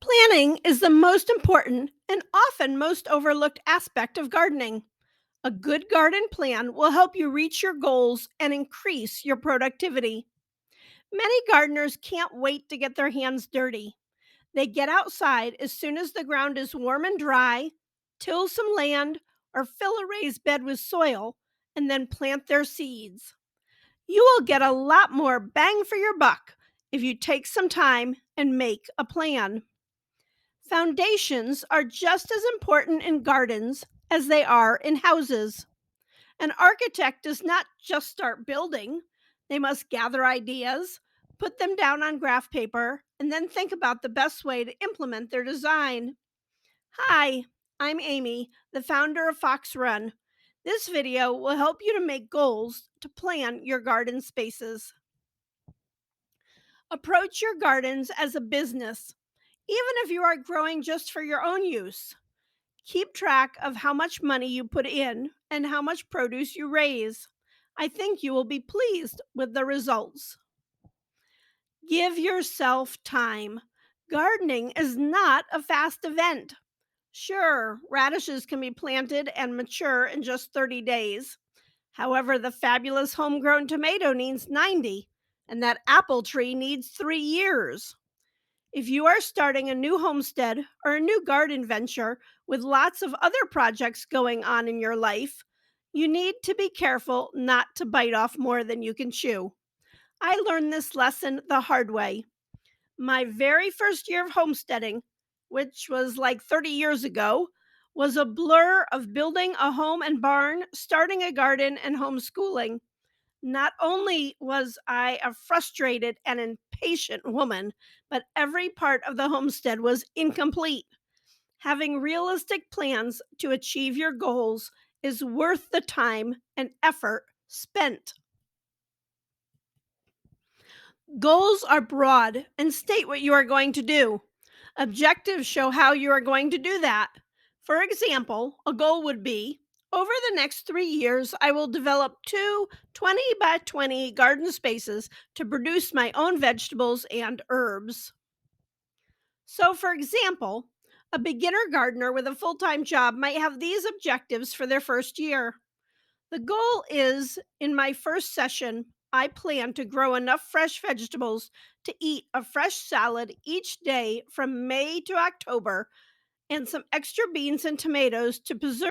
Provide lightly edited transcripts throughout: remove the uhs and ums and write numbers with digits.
Planning is the most important and often most overlooked aspect of gardening. A good garden plan will help you reach your goals and increase your productivity. Many gardeners can't wait to get their hands dirty. They get outside as soon as the ground is warm and dry, till some land, or fill a raised bed with soil, and then plant their seeds. You will get a lot more bang for your buck if you take some time and make a plan. Foundations are just as important in gardens as they are in houses. An architect does not just start building, they must gather ideas, put them down on graph paper, and then think about the best way to implement their design. Hi, I'm Amy, the founder of Fox Run. This video will help you to make goals to plan your garden spaces. Approach your gardens as a business, even if you are growing just for your own use. Keep track of how much money you put in and how much produce you raise. I think you will be pleased with the results. Give yourself time. Gardening is not a fast event. Sure, radishes can be planted and mature in just 30 days. However, the fabulous homegrown tomato needs 90, and that apple tree needs 3 years. If you are starting a new homestead or a new garden venture with lots of other projects going on in your life, you need to be careful not to bite off more than you can chew. I learned this lesson the hard way. My very first year of homesteading, which was like 30 years ago, was a blur of building a home and barn, starting a garden, and homeschooling. Not only was I a frustrated and impatient woman, but every part of the homestead was incomplete. Having realistic plans to achieve your goals is worth the time and effort spent. Goals are broad and state what you are going to do. Objectives show how you are going to do that. For example, a goal would be over the next 3 years, I will develop two 20 by 20 garden spaces to produce my own vegetables and herbs. So, for example, a beginner gardener with a full time job might have these objectives for their first year. The goal is in my first session, I plan to grow enough fresh vegetables to eat a fresh salad each day from May to October and some extra beans and tomatoes to preserve.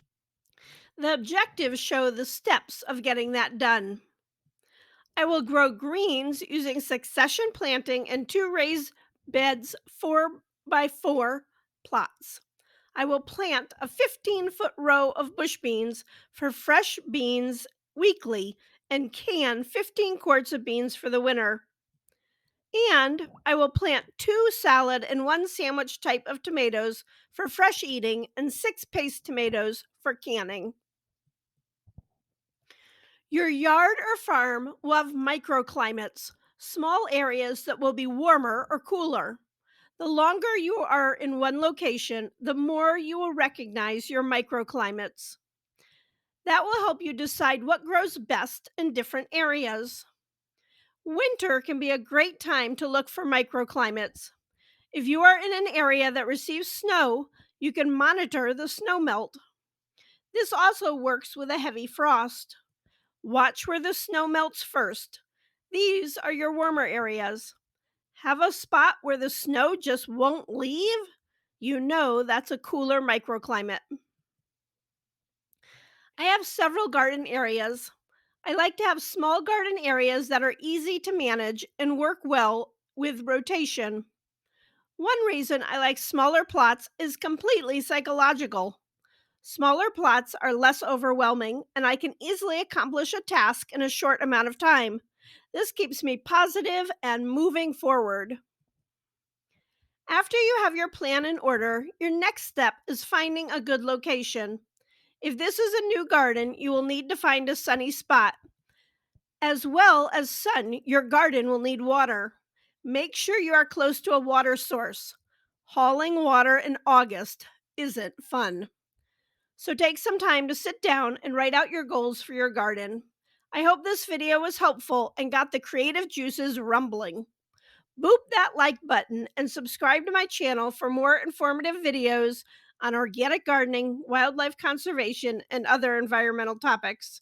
The objectives show the steps of getting that done. I will grow greens using succession planting and two raised beds 4 by 4 plots. I will plant a 15-foot row of bush beans for fresh beans weekly and can 15 quarts of beans for the winter. And I will plant 2 salad and 1 sandwich type of tomatoes for fresh eating and 6 paste tomatoes for canning. Your yard or farm will have microclimates, small areas that will be warmer or cooler. The longer you are in one location, the more you will recognize your microclimates. That will help you decide what grows best in different areas. Winter can be a great time to look for microclimates. If you are in an area that receives snow, you can monitor the snow melt. This also works with a heavy frost. Watch where the snow melts first. These are your warmer areas. Have a spot where the snow just won't leave? You know that's a cooler microclimate. I have several garden areas. I like to have small garden areas that are easy to manage and work well with rotation. One reason I like smaller plots is completely psychological. Smaller plots are less overwhelming, and I can easily accomplish a task in a short amount of time. This keeps me positive and moving forward. After you have your plan in order, your next step is finding a good location. If this is a new garden, you will need to find a sunny spot. As well as sun, your garden will need water. Make sure you are close to a water source. Hauling water in August isn't fun. So take some time to sit down and write out your goals for your garden. I hope this video was helpful and got the creative juices rumbling. Boop that like button and subscribe to my channel for more informative videos on organic gardening, wildlife conservation, and other environmental topics.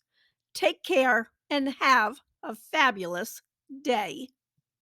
Take care and have a fabulous day.